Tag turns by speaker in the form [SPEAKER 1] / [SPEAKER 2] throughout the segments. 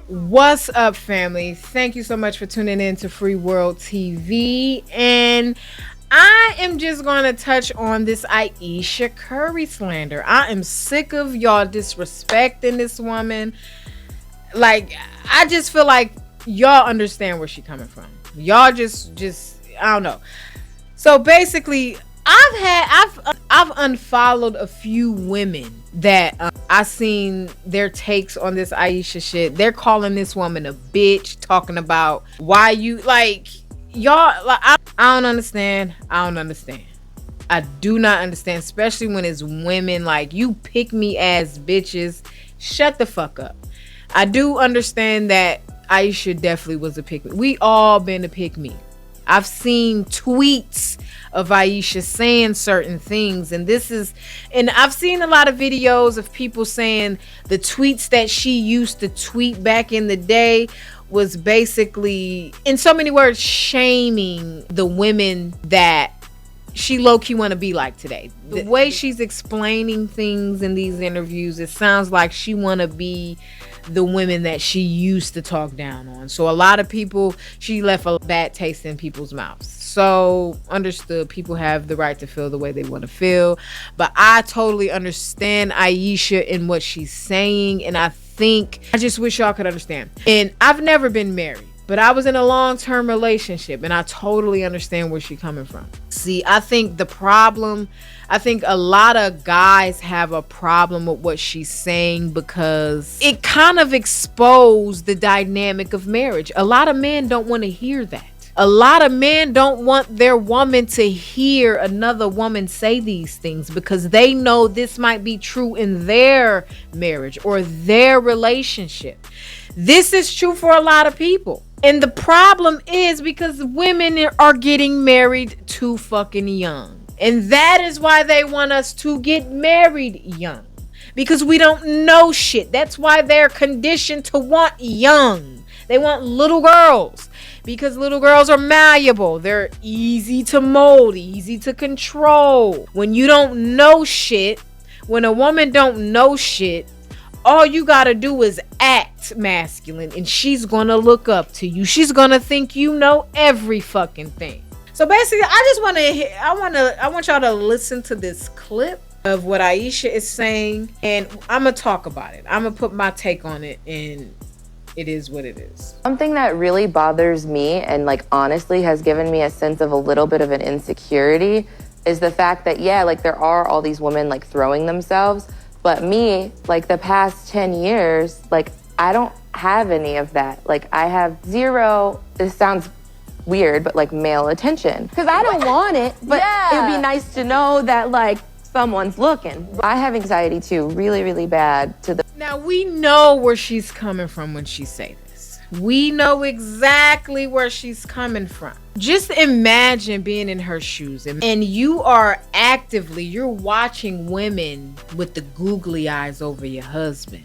[SPEAKER 1] What's up, family? Thank you so much for tuning in to Free World TV. And I am just going to touch on this Ayesha Curry slander. I am sick of y'all disrespecting this woman. Like, I just feel like y'all understand where she's coming from. Y'all just I don't know. So basically, I've unfollowed a few women that I seen their takes on this Ayesha shit. They're calling this woman a bitch, talking about why you like y'all. Like, I don't understand. I don't understand. I do not understand, especially when it's women. Like, you pick me ass bitches. Shut the fuck up. I do understand that Ayesha definitely was a pick me. We all been a pick me. I've seen tweets of Ayesha saying certain things, and I've seen a lot of videos of people saying the tweets that she used to tweet back in the day was basically, in so many words, shaming the women that she low-key want to be like today. The way she's explaining things in these interviews, it sounds like she want to be the women that she used to talk down on. So a lot of people, she left a bad taste in people's mouths. So understood, people have the right to feel the way they want to feel, but I totally understand Ayesha and what she's saying, and I just wish y'all could understand. And I've never been married, but I was in a long-term relationship, and I totally understand where she's coming from. See, I think a lot of guys have a problem with what she's saying because it kind of exposed the dynamic of marriage. A lot of men don't want to hear that. A lot of men don't want their woman to hear another woman say these things because they know this might be true in their marriage or their relationship. This is true for a lot of people. And the problem is because women are getting married too fucking young. And that is why they want us to get married young. Because we don't know shit. That's why they're conditioned to want young. They want little girls. Because little girls are malleable. They're easy to mold, easy to control. When you don't know shit, when a woman don't know shit, all you gotta do is act masculine, and she's gonna look up to you. She's gonna think you know every fucking thing. So basically, I want y'all to listen to this clip of what Ayesha is saying, and I'm gonna talk about it. I'm gonna put my take on it, and it is what it is.
[SPEAKER 2] Something that really bothers me and like honestly has given me a sense of a little bit of an insecurity is the fact that, yeah, like there are all these women like throwing themselves, but me, like the past 10 years, like I don't have any of that. Like I have zero, this sounds weird, but like male attention. Because I don't want it, but it would be nice to know that like someone's looking. I have anxiety too, really, really bad.
[SPEAKER 1] Now we know where she's coming from when she say this. We know exactly where she's coming from. Just imagine being in her shoes and you're watching women with the googly eyes over your husband.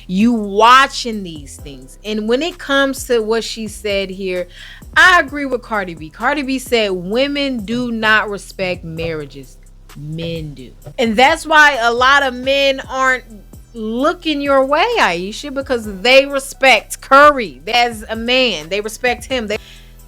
[SPEAKER 1] You watching these things. And when it comes to what she said here, I agree with Cardi B. Cardi B said women do not respect marriages. Men do. And that's why a lot of men aren't looking your way, Ayesha, because they respect Curry as a man. They respect him.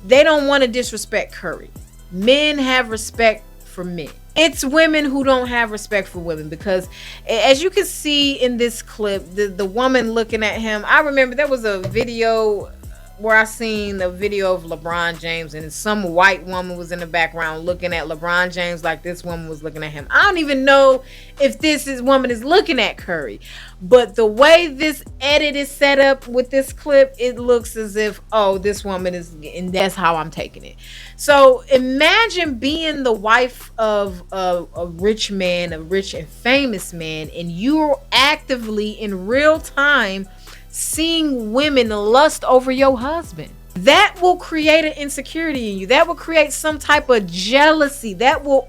[SPEAKER 1] They don't want to disrespect Curry. Men have respect for men. It's women who don't have respect for women because, as you can see in this clip, the woman looking at him, I remember there was a video where I seen a video of LeBron James and some white woman was in the background looking at LeBron James like this woman was looking at him. I don't even know if woman is looking at Curry, but the way this edit is set up with this clip, it looks as if, oh, this woman is, and that's how I'm taking it. So imagine being the wife of a rich man, a rich and famous man, and you're actively in real time seeing women lust over your husband. That will create an insecurity in you. That will create some type of jealousy. That will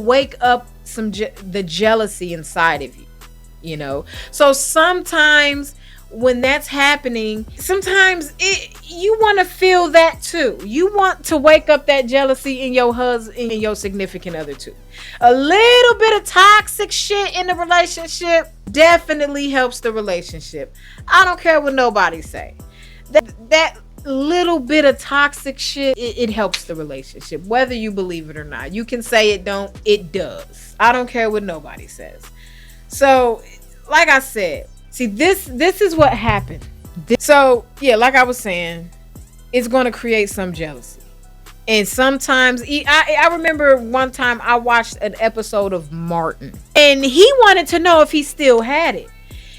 [SPEAKER 1] wake up the jealousy inside of you, you know? So sometimes when that's happening, sometimes you want to feel that too. You want to wake up that jealousy in your husband, in your significant other too. A little bit of toxic shit in the relationship definitely helps the relationship. I don't care what nobody say. That little bit of toxic shit, it helps the relationship, whether you believe it or not. You can say it don't, it does. I don't care what nobody says. So, like I said, see, this is what happened. So, yeah, like I was saying, it's going to create some jealousy. And sometimes, I remember one time I watched an episode of Martin, and he wanted to know if he still had it.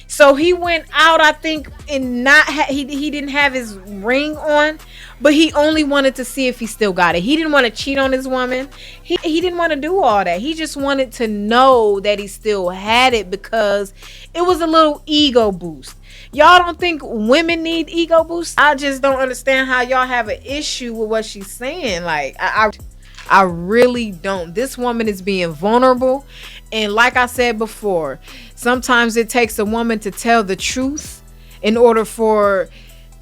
[SPEAKER 1] So he went out, I think, and he didn't have his ring on, but he only wanted to see if he still got it. He didn't want to cheat on his woman. He didn't want to do all that. He just wanted to know that he still had it because it was a little ego boost. Y'all don't think women need ego boosts? I just don't understand how y'all have an issue with what she's saying. Like, I really don't. This woman is being vulnerable. And like I said before, sometimes it takes a woman to tell the truth in order for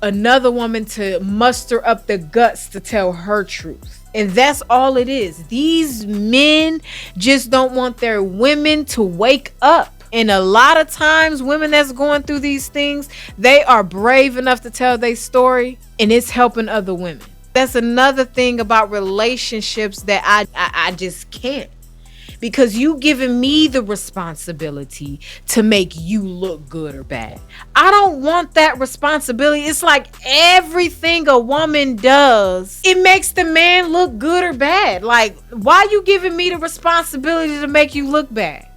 [SPEAKER 1] another woman to muster up the guts to tell her truth. And that's all it is. These men just don't want their women to wake up. And a lot of times, women that's going through these things, they are brave enough to tell their story, and it's helping other women. That's another thing about relationships that I just can't. Because you giving me the responsibility to make you look good or bad. I don't want that responsibility. It's like everything a woman does, it makes the man look good or bad. Like, why you giving me the responsibility to make you look bad?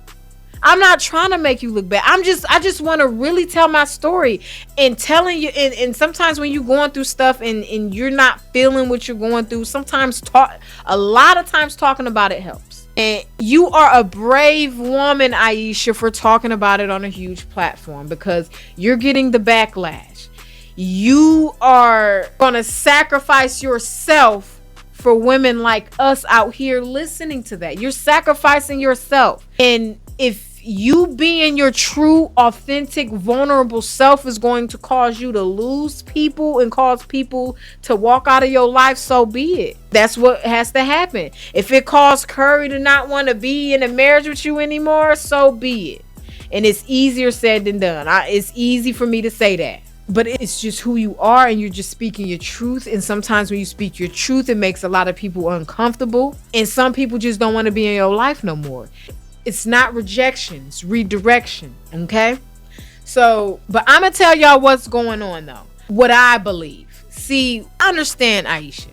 [SPEAKER 1] I'm not trying to make you look bad. I just want to really tell my story and telling you. And sometimes when you're going through stuff and you're not feeling what you're going through, a lot of times talking about it helps. And you are a brave woman, Aisha, for talking about it on a huge platform because you're getting the backlash. You are going to sacrifice yourself for women like us out here listening to that. You're sacrificing yourself. And if you being your true, authentic, vulnerable self is going to cause you to lose people and cause people to walk out of your life, so be it. That's what has to happen. If it caused Curry to not want to be in a marriage with you anymore, so be it. And it's easier said than done. It's easy for me to say that. But it's just who you are, and you're just speaking your truth. And sometimes when you speak your truth, it makes a lot of people uncomfortable. And some people just don't want to be in your life no more. It's not rejection, it's redirection, okay? So, but I'm going to tell y'all what's going on, though. What I believe. See, understand, Aisha.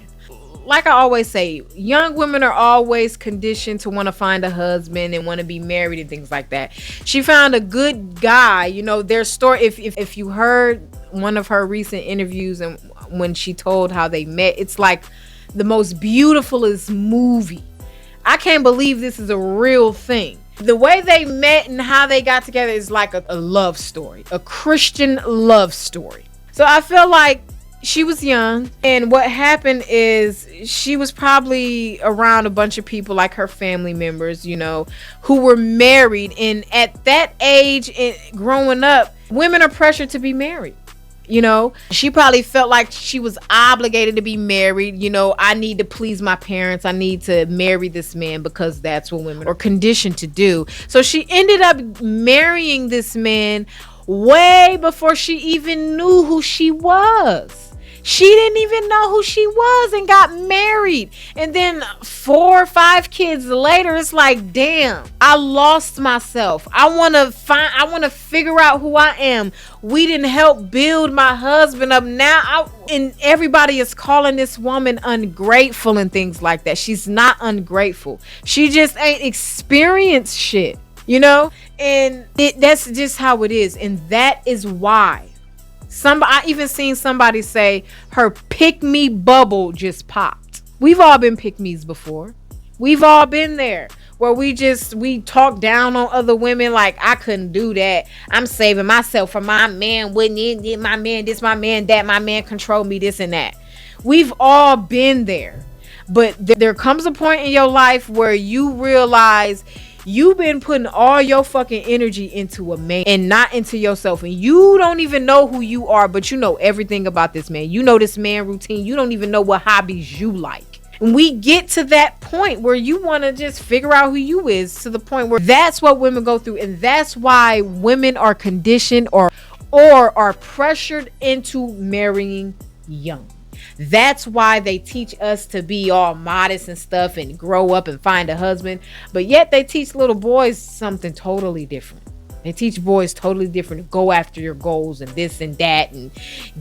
[SPEAKER 1] Like I always say, young women are always conditioned to want to find a husband and want to be married and things like that. She found a good guy. You know, their story, if you heard one of her recent interviews and when she told how they met, it's like the most beautifulest movie. I can't believe this is a real thing. The way they met and how they got together is like a love story, a Christian love story. So I feel like she was young, and what happened is she was probably around a bunch of people like her family members, you know, who were married. And at that age, growing up, women are pressured to be married. You know, she probably felt like she was obligated to be married. You know, I need to please my parents. I need to marry this man because that's what women are conditioned to do. So she ended up marrying this man way before she even knew who she was. She didn't even know who she was and got married. And then 4 or 5 kids later, it's like, damn, I lost myself. I want to figure out who I am. We didn't help build my husband up. Now, and everybody is calling this woman ungrateful and things like that. She's not ungrateful. She just ain't experienced shit, you know? And that's just how it is. And that is why. I even seen somebody say her pick-me bubble just popped. We've all been pick-me's before. We've all been there where we talk down on other women like, I couldn't do that. I'm saving myself for my man. Wouldn't it? My man, this, my man, that, my man control me, this and that. We've all been there. But there comes a point in your life where you realize You've been putting all your fucking energy into a man and not into yourself. And you don't even know who you are, but you know everything about this man. You know this man routine. You don't even know what hobbies you like. And we get to that point where you want to just figure out who you is, to the point where that's what women go through. And that's why women are conditioned or are pressured into marrying young. That's why they teach us to be all modest and stuff and grow up and find a husband. But yet they teach little boys something totally different. They teach boys totally different to go after your goals and this and that and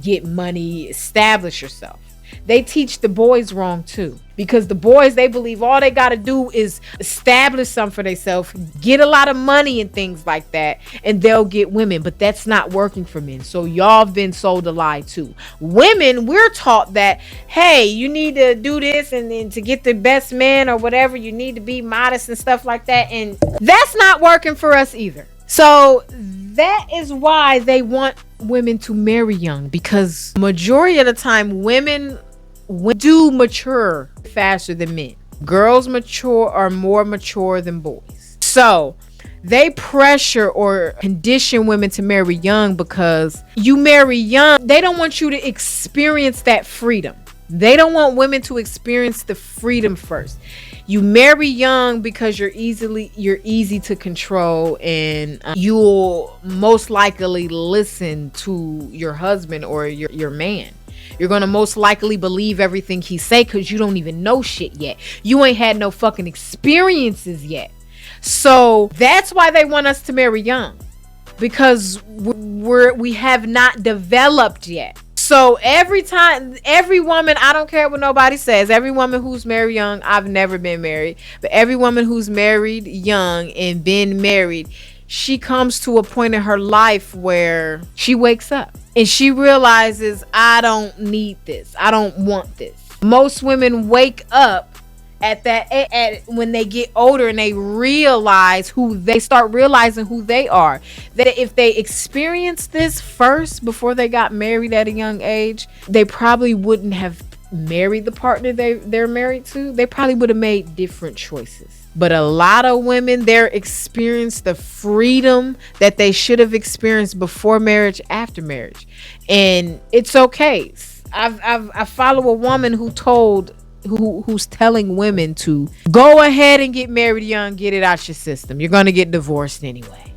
[SPEAKER 1] get money, establish yourself. They teach the boys wrong too, because the boys, they believe all they got to do is establish something for themselves, get a lot of money and things like that, and they'll get women. But that's not working for men. So y'all have been sold a lie too. Women, we're taught that, hey, you need to do this, and then to get the best man or whatever, you need to be modest and stuff like that. And that's not working for us either. So that is why they want women to marry young, because majority of the time women do mature faster than men. Girls are more mature than boys. So they pressure or condition women to marry young, because you marry young, they don't want you to experience that freedom. They don't want women to experience the freedom first. You marry young because you're easy to control, and you'll most likely listen to your husband or your man. You're going to most likely believe everything he say, because you don't even know shit yet. You ain't had no fucking experiences yet. So that's why they want us to marry young, because we have not developed yet. So every woman, I don't care what nobody says, every woman who's married young, I've never been married, but every woman who's married young and been married, she comes to a point in her life where she wakes up and she realizes, I don't need this. I don't want this. Most women wake up at when they get older, and they start realizing who they are. That if they experienced this first before they got married at a young age, they probably wouldn't have married the partner they're married to. They probably would have made different choices. But a lot of women, they're experienced the freedom that they should have experienced before marriage, after marriage, and it's okay. I follow a woman who's telling women to go ahead and get married young, get it out your system. You're gonna get divorced anyway.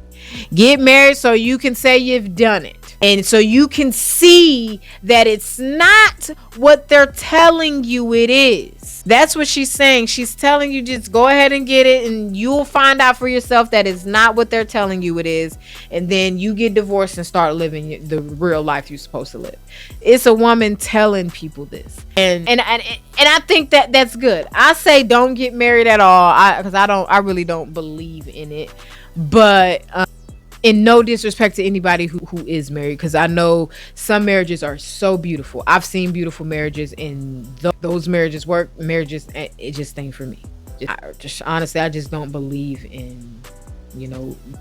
[SPEAKER 1] Get married so you can say you've done it, and so you can see that it's not what they're telling you it is. That's what she's saying. She's telling you, just go ahead and get it, and you'll find out for yourself that it's not what they're telling you it is. And then you get divorced and start living the real life you're supposed to live. It's a woman telling people this, and I think that that's good. I say don't get married at all, because I really don't believe in it. But in no disrespect to anybody who is married, because I know some marriages are so beautiful. I've seen beautiful marriages, and those marriages work. Marriages, it just ain't for me. Honestly, I just don't believe in,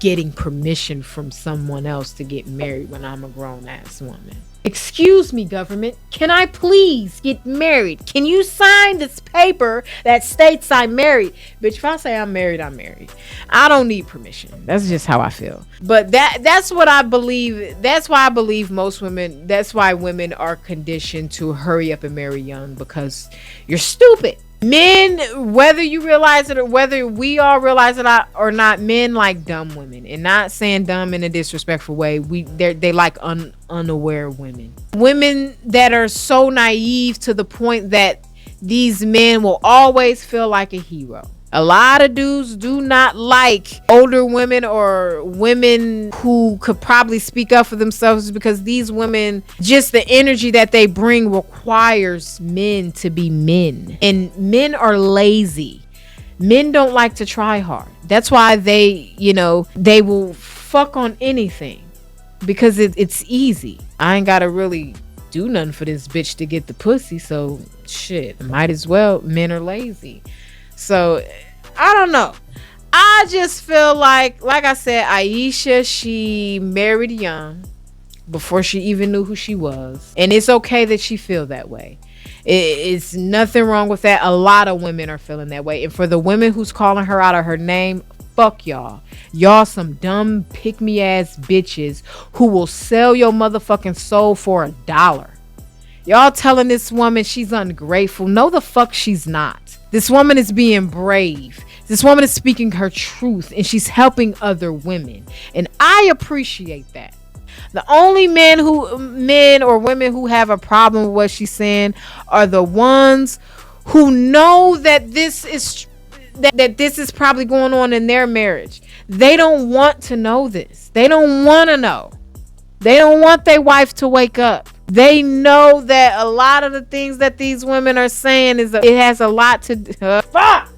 [SPEAKER 1] getting permission from someone else to get married when I'm a grown ass woman. Excuse me, government, can I please get married? Can you sign this paper that states I'm married? Bitch, if I say I'm married, I'm married. I don't need permission. That's just how I feel. But that's what I believe. That's why I believe most women, that's why women are conditioned to hurry up and marry young, because you're stupid. Men, whether you realize it or whether we all realize it or not, men like dumb women. And not saying dumb in a disrespectful way. They like unaware women. Women that are so naive to the point that these men will always feel like a hero. A lot of dudes do not like older women or women who could probably speak up for themselves, because these women, just the energy that they bring requires men to be men. And men are lazy. Men don't like to try hard. That's why they will fuck on anything, because it's easy. I ain't gotta really do nothing for this bitch to get the pussy, so shit, might as well. Men are lazy. So I don't know. I just feel like I said, Aisha, she married young before she even knew who she was. And it's okay that she feel that way. It's nothing wrong with that. A lot of women are feeling that way. And for the women who's calling her out of her name, fuck y'all. Y'all some dumb pick me ass bitches who will sell your motherfucking soul for $1. Y'all telling this woman she's ungrateful. No, the fuck she's not. This woman is being brave. This woman is speaking her truth and she's helping other women. And I appreciate that. The only men or women who have a problem with what she's saying are the ones who know that this is probably going on in their marriage. They don't want to know this. They don't want to know. They don't want their wife to wake up. They know that a lot of the things that these women are saying it has a lot to do. Fuck!